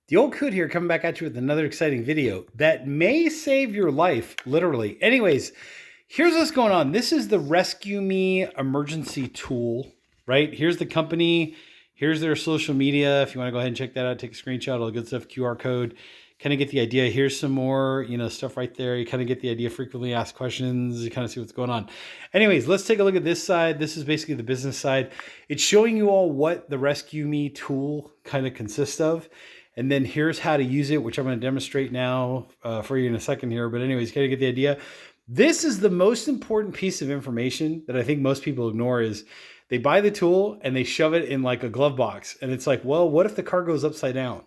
The old coot here coming back at you with another exciting video that may save your life, literally. Anyways, here's what's going on. This is the ResQme emergency tool, right? Here's the company. Here's their social media. If you want to go ahead and check that out, take a screenshot, all the good stuff, QR code. Kind of get the idea. Here's some more, stuff right there. You kind of get the idea. Frequently asked questions. You kind of see what's going on. Anyways, let's take a look at this side. This is basically the business side. It's showing you all what the ResQme tool kind of consists of. And then here's how to use it, which I'm going to demonstrate now for you in a second here. But anyways, you got to get the idea. This is the most important piece of information that I think most people ignore is they buy the tool and they shove it in like a glove box. And it's like, well, what if the car goes upside down?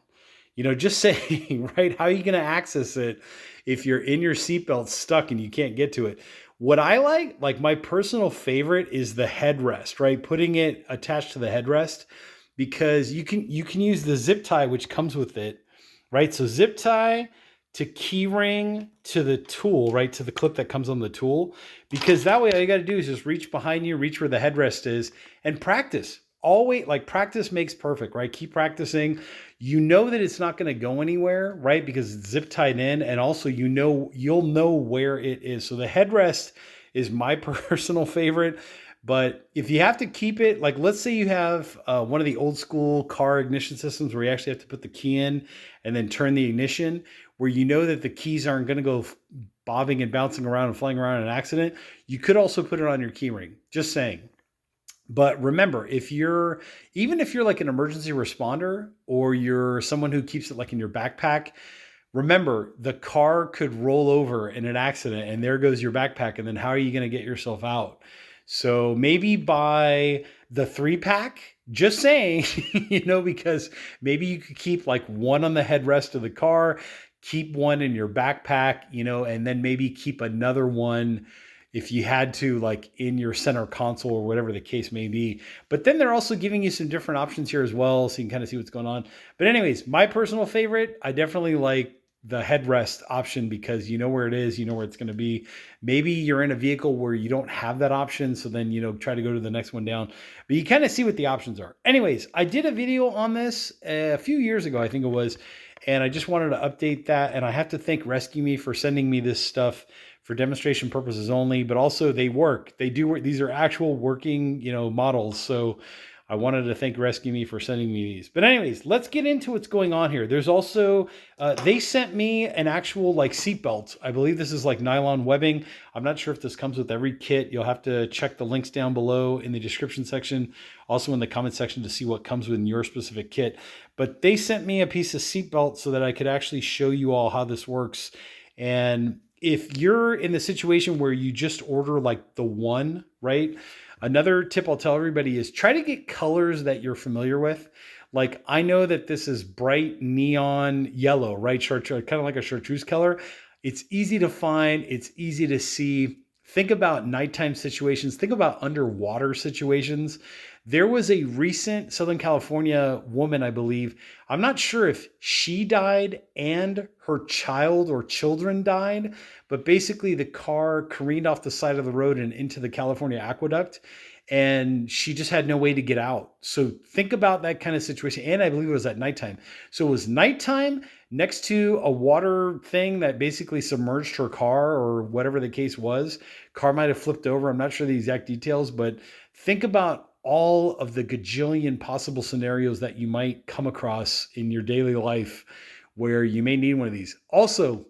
Just saying, right? How are you going to access it if you're in your seatbelt stuck and you can't get to it? What I like my personal favorite is the headrest, right? Putting it attached to the headrest, because you can use the zip tie which comes with it, right? So zip tie to key ring to the tool, right? To the clip that comes on the tool, because that way all you got to do is just reach behind you, reach where the headrest is, and practice. Always, like, practice makes perfect, right? Keep practicing. You know that it's not going to go anywhere, right? Because it's zip tied in, and also you'll know where it is. So the headrest is my personal favorite. But if you have to keep it, like let's say you have one of the old school car ignition systems where you actually have to put the key in and then turn the ignition, where you know that the keys aren't going to go bobbing and bouncing around and flying around in an accident, you could also put it on your key ring. Just saying. But remember, even if you're like an emergency responder or you're someone who keeps it like in your backpack, remember the car could roll over in an accident and there goes your backpack. And then how are you going to get yourself out? So maybe buy the 3-pack, just saying, because maybe you could keep like one on the headrest of the car, keep one in your backpack, and then maybe keep another one if you had to, like in your center console or whatever the case may be. But then they're also giving you some different options here as well, so you can kind of see what's going on. But anyways, my personal favorite, I definitely like the headrest option because you know where it is, you know where it's going to be. Maybe you're in a vehicle where you don't have that option, so then try to go to the next one down. But you kind of see what the options are. Anyways, I did a video on this a few years ago, I think it was, and I just wanted to update that. And I have to thank ResQme for sending me this stuff for demonstration purposes only, but also they work. They do work. These are actual working, models. So I wanted to thank ResQme for sending me these. But anyways, let's get into what's going on here. There's also, they sent me an actual like seatbelt. I believe this is like nylon webbing. I'm not sure if this comes with every kit. You'll have to check the links down below in the description section, also in the comment section to see what comes with your specific kit. But they sent me a piece of seatbelt so that I could actually show you all how this works. And if you're in the situation where you just order like the one, right? Another tip I'll tell everybody is try to get colors that you're familiar with. Like I know that this is bright neon yellow, right? Chartreuse, kind of like a chartreuse color. It's easy to find. It's easy to see. Think about nighttime situations. Think about underwater situations. There was a recent Southern California woman, I believe. I'm not sure if she died and her child or children died, but basically the car careened off the side of the road and into the California aqueduct, and she just had no way to get out. So think about that kind of situation. And I believe it was at nighttime. So it was nighttime next to a water thing that basically submerged her car or whatever the case was. Car might have flipped over. I'm not sure the exact details, but think about all of the gajillion possible scenarios that you might come across in your daily life where you may need one of these. Also,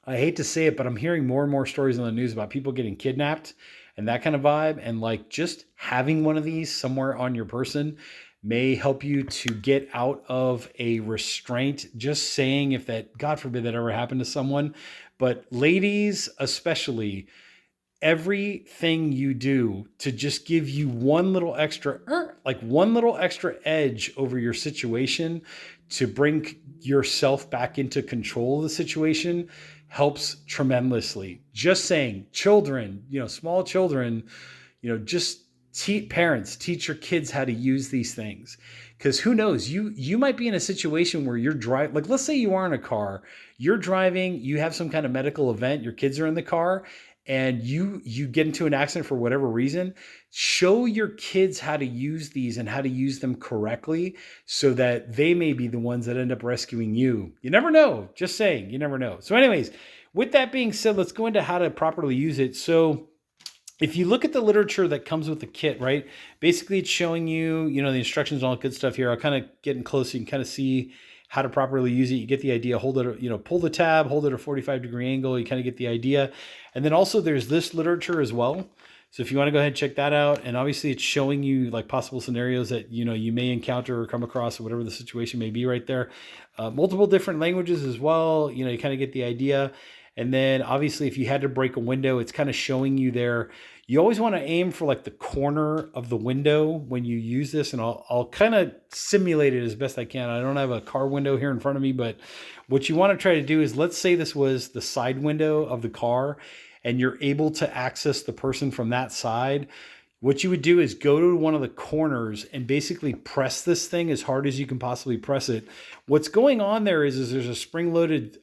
I hate to say it, but I'm hearing more and more stories on the news about people getting kidnapped and that kind of vibe. And like just having one of these somewhere on your person may help you to get out of a restraint. Just saying, if that, God forbid, that ever happened to someone. But ladies, especially, everything you do to just give you one little extra edge over your situation to bring yourself back into control of the situation helps tremendously. Just saying, children, small children, just parents, teach your kids how to use these things. Because who knows, you might be in a situation where you're driving, like let's say you are in a car, you're driving, you have some kind of medical event, your kids are in the car, and you get into an accident for whatever reason, show your kids how to use these and how to use them correctly so that they may be the ones that end up rescuing you. You never know. Just saying, you never know. So anyways, with that being said, let's go into how to properly use it. So if you look at the literature that comes with the kit, right, basically it's showing you, the instructions and all that good stuff here. I'll kind of get in close so you can kind of see how to properly use it. You get the idea. Hold it, pull the tab, hold it at a 45-degree angle. You kind of get the idea. And then also there's this literature as well. So if you want to go ahead and check that out, and obviously it's showing you like possible scenarios that, you may encounter or come across or whatever the situation may be right there. Multiple different languages as well. You kind of get the idea. And then obviously if you had to break a window, it's kind of showing you there. You always want to aim for like the corner of the window when you use this. And I'll kind of simulate it as best I can. I don't have a car window here in front of me, but what you want to try to do is, let's say this was the side window of the car and you're able to access the person from that side. What you would do is go to one of the corners and basically press this thing as hard as you can possibly press it. What's going on there is there's a spring-loaded,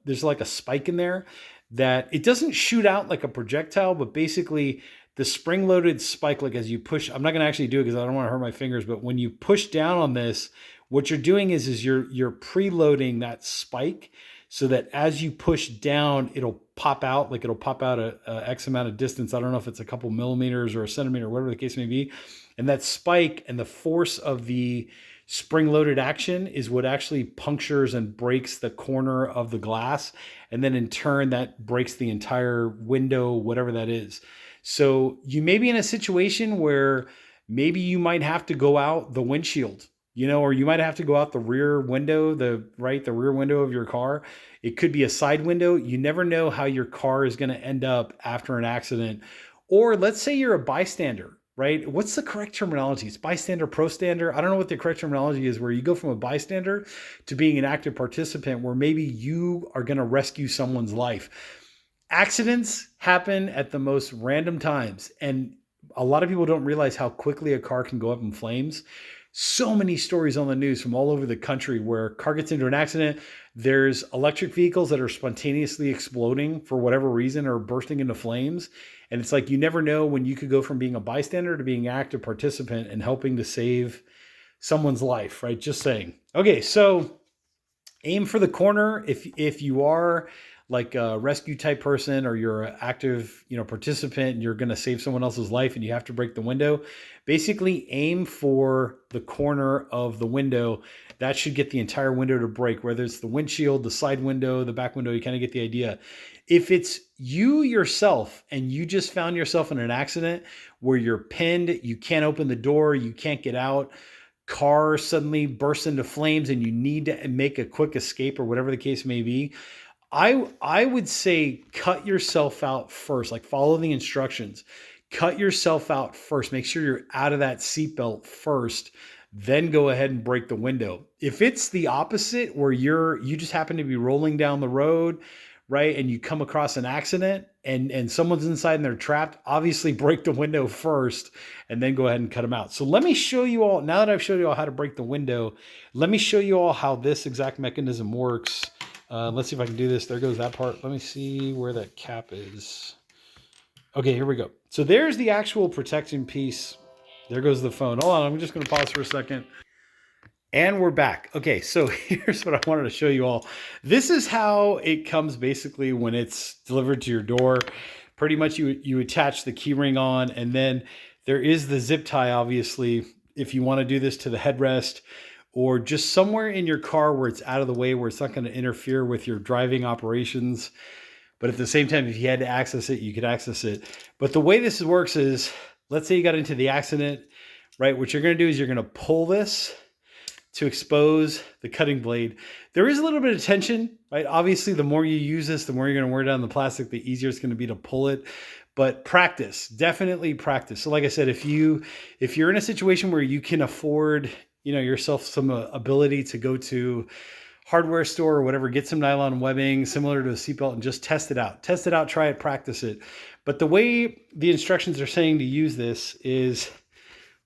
there's like a spike in there that it doesn't shoot out like a projectile, but basically the spring-loaded spike, like as you push, I'm not going to actually do it because I don't want to hurt my fingers, but when you push down on this, what you're doing is you're preloading that spike so that as you push down, it'll pop out, like it'll pop out a X amount of distance. I don't know if it's a couple millimeters or a centimeter, whatever the case may be. And that spike and the force of the spring-loaded action is what actually punctures and breaks the corner of the glass. And then in turn, that breaks the entire window, whatever that is. So you may be in a situation where maybe you might have to go out the windshield, or you might have to go out the rear window, the rear window of your car. It could be a side window. You never know how your car is going to end up after an accident. Or let's say you're a bystander, right? What's the correct terminology? It's bystander, prostander. I don't know what the correct terminology is, where you go from a bystander to being an active participant, where maybe you are going to rescue someone's life. Accidents happen at the most random times. And a lot of people don't realize how quickly a car can go up in flames. So many stories on the news from all over the country where a car gets into an accident. There's electric vehicles that are spontaneously exploding for whatever reason or bursting into flames. And it's like, you never know when you could go from being a bystander to being an active participant and helping to save someone's life, right? Just saying. Okay, so aim for the corner. If you are like a rescue type person, or you're an active, participant, and you're going to save someone else's life and you have to break the window, basically aim for the corner of the window. That should get the entire window to break, whether it's the windshield, the side window, the back window. You kind of get the idea. If it's you yourself and you just found yourself in an accident where you're pinned, you can't open the door, you can't get out, car suddenly bursts into flames and you need to make a quick escape or whatever the case may be, I would say cut yourself out first, like follow the instructions. Cut yourself out first. Make sure you're out of that seatbelt first, then go ahead and break the window. If it's the opposite, where you just happen to be rolling down the road, right, and you come across an accident and someone's inside and they're trapped, obviously break the window first and then go ahead and cut them out. So let me show you all, now that I've showed you all how to break the window, let me show you all how this exact mechanism works. Let's see if I can do this. There goes that part. Let me see where that cap is. Okay, here we go. So there's the actual protection piece. There goes the phone. Hold on, I'm just going to pause for a second. And we're back. Okay, so here's what I wanted to show you all. This is how it comes basically when it's delivered to your door. Pretty much you attach the key ring on, and then there is the zip tie, obviously, if you want to do this to the headrest, or just somewhere in your car where it's out of the way, where it's not going to interfere with your driving operations. But at the same time, if you had to access it, you could access it. But the way this works is, let's say you got into the accident, right? What you're going to do is you're going to pull this to expose the cutting blade. There is a little bit of tension, right? Obviously, the more you use this, the more you're going to wear down the plastic, the easier it's going to be to pull it. But practice, definitely practice. So like I said, if you're in a situation where you can afford, yourself some ability to go to hardware store or whatever, get some nylon webbing similar to a seatbelt and just test it out, try it, practice it. But the way the instructions are saying to use this is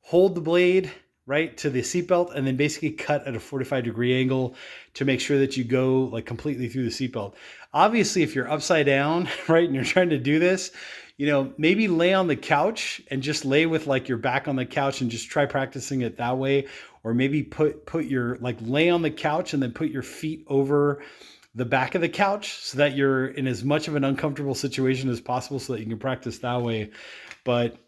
hold the blade, right, to the seatbelt, and then basically cut at a 45-degree angle to make sure that you go like completely through the seatbelt. Obviously, if you're upside down, right, and you're trying to do this, maybe lay on the couch and just lay with like your back on the couch and just try practicing it that way. Or maybe put your lay on the couch and then put your feet over the back of the couch so that you're in as much of an uncomfortable situation as possible so that you can practice that way. But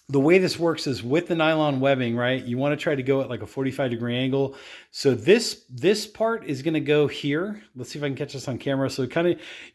the way this works is with the nylon webbing, right? You want to try to go at like a 45-degree angle. So this part is going to go here. Let's see if I can catch this on camera. So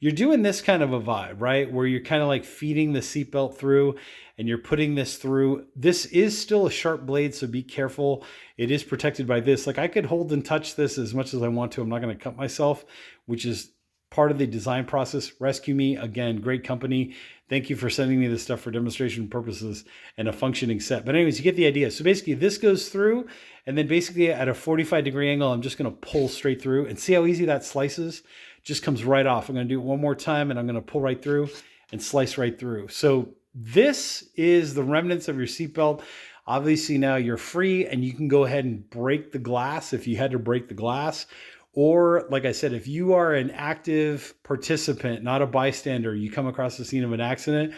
you're doing this kind of a vibe, right? Where you're kind of like feeding the seatbelt through and you're putting this through. This is still a sharp blade, so be careful. It is protected by this. Like I could hold and touch this as much as I want to. I'm not going to cut myself, which is part of the design process. ResQme, again, great company. Thank you for sending me this stuff for demonstration purposes and a functioning set. But anyways, you get the idea. So basically this goes through, and then basically at a 45-degree angle, I'm just going to pull straight through and see how easy that slices. Just comes right off. I'm going to do it one more time, and I'm going to pull right through and slice right through. So this is the remnants of your seatbelt. Obviously now you're free and you can go ahead and break the glass if you had to break the glass. Or like I said, if you are an active participant, not a bystander, you come across the scene of an accident,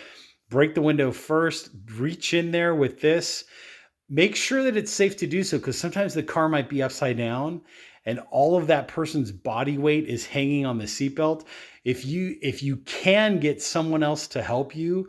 break the window first, reach in there with this, make sure that it's safe to do so, because sometimes the car might be upside down and all of that person's body weight is hanging on the seatbelt. If you can get someone else to help you,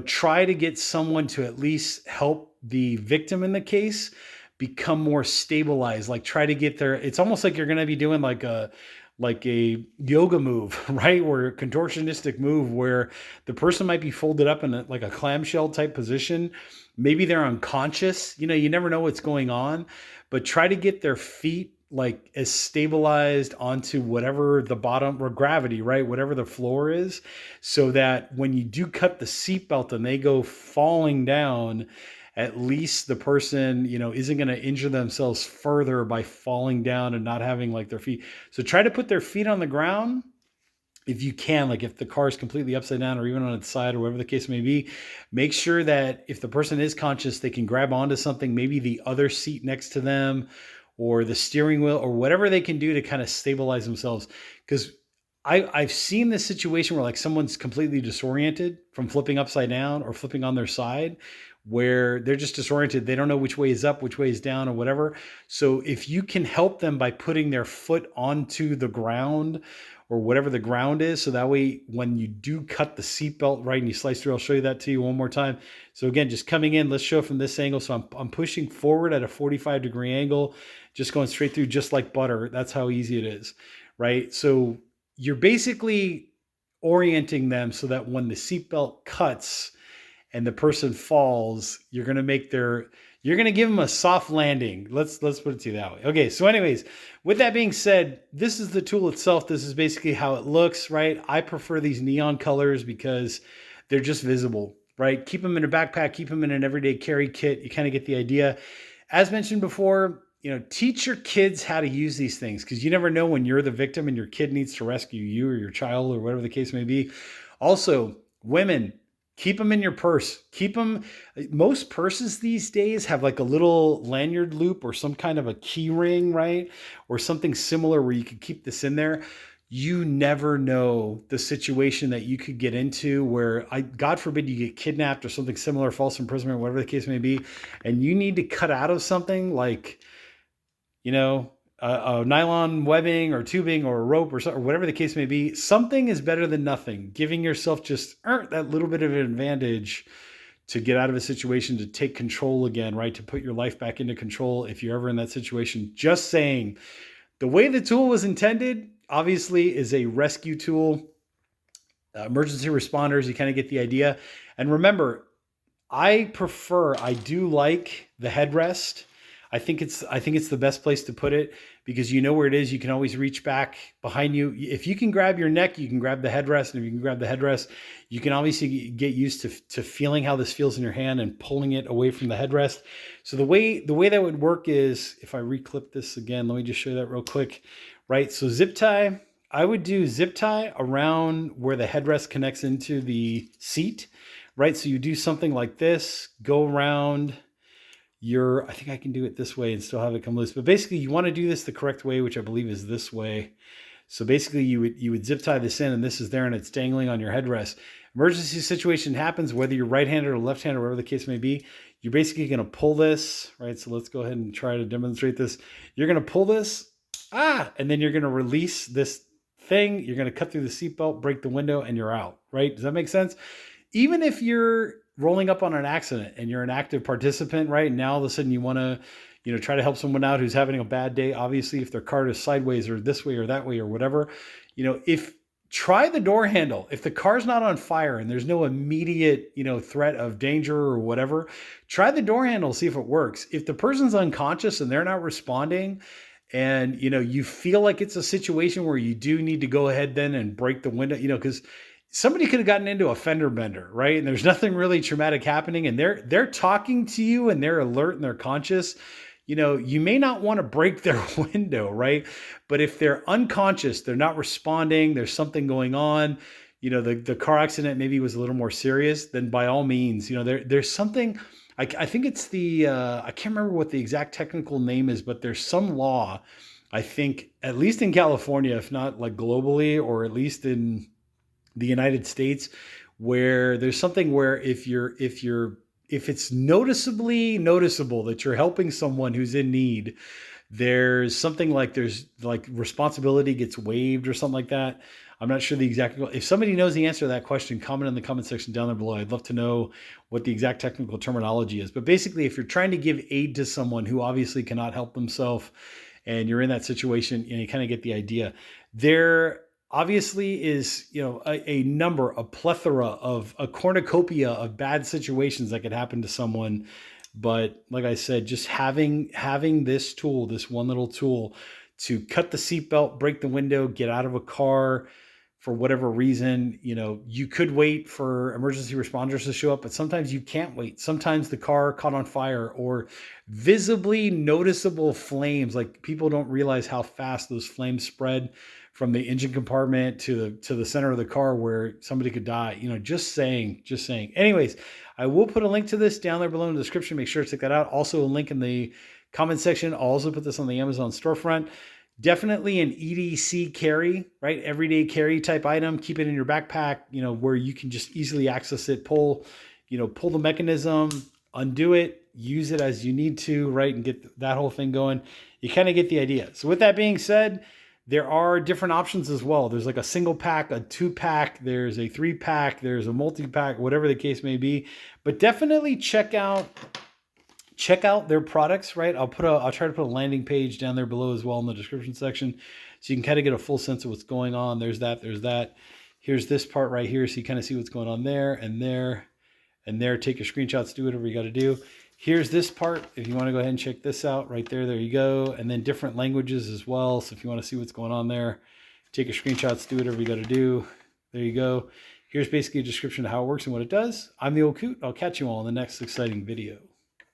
try to get someone to at least help the victim in the case become more stabilized. Like try to get there. It's almost like you're going to be doing like a yoga move, right? Where a contortionistic move where the person might be folded up in like a clamshell type position. Maybe they're unconscious. You never know what's going on, but try to get their feet like as stabilized onto whatever the bottom or gravity, right? Whatever the floor is, so that when you do cut the seatbelt and they go falling down, at least the person, isn't going to injure themselves further by falling down and not having like their feet. So try to put their feet on the ground if you can, like if the car is completely upside down or even on its side or whatever the case may be. Make sure that if the person is conscious, they can grab onto something, maybe the other seat next to them or the steering wheel or whatever they can do to kind of stabilize themselves. Because I've seen this situation where like someone's completely disoriented from flipping upside down or flipping on their side, where they're just disoriented. They don't know which way is up, which way is down or whatever. So if you can help them by putting their foot onto the ground or whatever the ground is, so that way when you do cut the seatbelt, right, and you slice through, I'll show you that to you one more time. So again, just coming in, let's show it from this angle. So I'm pushing forward at a 45-degree angle, just going straight through just like butter. That's how easy it is, right? So you're basically orienting them so that when the seatbelt cuts and the person falls, you're going to give them a soft landing. Let's put it to you that way. Okay. So anyways, with that being said, this is the tool itself. This is basically how it looks, right? I prefer these neon colors because they're just visible, right? Keep them in a backpack, keep them in an everyday carry kit. You kind of get the idea. As mentioned before, teach your kids how to use these things, because you never know when you're the victim and your kid needs to rescue you or your child or whatever the case may be. Also, women, keep them in your purse. Keep them. Most purses these days have like a little lanyard loop or some kind of a key ring, right? Or something similar where you could keep this in there. You never know the situation that you could get into where, God forbid, you get kidnapped or something similar, false imprisonment, whatever the case may be, and you need to cut out of something like, a nylon webbing or tubing or a rope or something, or whatever the case may be. Something is better than nothing. Giving yourself just that little bit of an advantage to get out of a situation, to take control again, right? To put your life back into control if you're ever in that situation. Just saying, the way the tool was intended, obviously, is a rescue tool. Emergency responders, you kind of get the idea. And remember, I do like the headrest. I think it's the best place to put it, because you know where it is. You can always reach back behind you. If you can grab your neck, you can grab the headrest. And if you can grab the headrest, you can obviously get used to feeling how this feels in your hand and pulling it away from the headrest. So the way that would work is, if I reclip this again, let me just show you that real quick, right? So zip tie, I would do zip tie around where the headrest connects into the seat, right? So you do something like this, go around. I think I can do it this way and still have it come loose. But basically you want to do this the correct way, which I believe is this way. So basically you would zip tie this in, and this is there and it's dangling on your headrest. Emergency situation happens, whether you're right-handed or left-handed, or whatever the case may be, you're basically going to pull this, right? So let's go ahead and try to demonstrate this. You're going to pull this, and then you're going to release this thing. You're going to cut through the seatbelt, break the window, and you're out, right? Does that make sense? Even if you're rolling up on an accident and you're an active participant, right? Now all of a sudden you want to, try to help someone out who's having a bad day. Obviously, if their car is sideways or this way or that way or whatever, try the door handle. If the car's not on fire and there's no immediate, threat of danger or whatever, try the door handle, see if it works. If the person's unconscious and they're not responding, and, you feel like it's a situation where you do need to go ahead then and break the window, because somebody could have gotten into a fender bender, right? And there's nothing really traumatic happening, and they're talking to you and they're alert and they're conscious. You may not want to break their window, right? But if they're unconscious, they're not responding, there's something going on, the car accident maybe was a little more serious, then by all means, there's something, I think it's I can't remember what the exact technical name is, but there's some law, I think, at least in California, if not like globally, or at least in the United States, where there's something where if it's noticeably noticeable that you're helping someone who's in need, there's something like responsibility gets waived or something like that. I'm not sure the exact, if somebody knows the answer to that question, comment in the comment section down there below. I'd love to know what the exact technical terminology is. But basically, if you're trying to give aid to someone who obviously cannot help themselves and you're in that situation, you kind of get the idea. There obviously is, a plethora of a cornucopia of bad situations that could happen to someone. But like I said, just having this tool, this one little tool to cut the seatbelt, break the window, get out of a car for whatever reason, you could wait for emergency responders to show up, but sometimes you can't wait. Sometimes the car caught on fire, or visibly noticeable flames. Like, people don't realize how fast those flames spread from the engine compartment to the center of the car, where somebody could die. Just saying. Anyways, I will put a link to this down there below in the description. Make sure to check that out. Also a link in the comment section. I'll also put this on the Amazon storefront. Definitely an EDC carry, right? Everyday carry type item. Keep it in your backpack, where you can just easily access it. Pull the mechanism, undo it, use it as you need to, right? And get that whole thing going. You kind of get the idea. So with that being said, there are different options as well. There's like a single pack, a 2-pack, there's a 3-pack, there's a multi-pack, whatever the case may be. But definitely check out their products, right? I'll try to put a landing page down there below as well in the description section, so you can kind of get a full sense of what's going on. There's that. Here's this part right here, so you kind of see what's going on there and there and there. Take your screenshots, do whatever you got to do. Here's this part, if you want to go ahead and check this out right there. There you go. And then different languages as well. So if you want to see what's going on there, take your screenshots, do whatever you got to do. There you go. Here's basically a description of how it works and what it does. I'm the Old Coot. I'll catch you all in the next exciting video.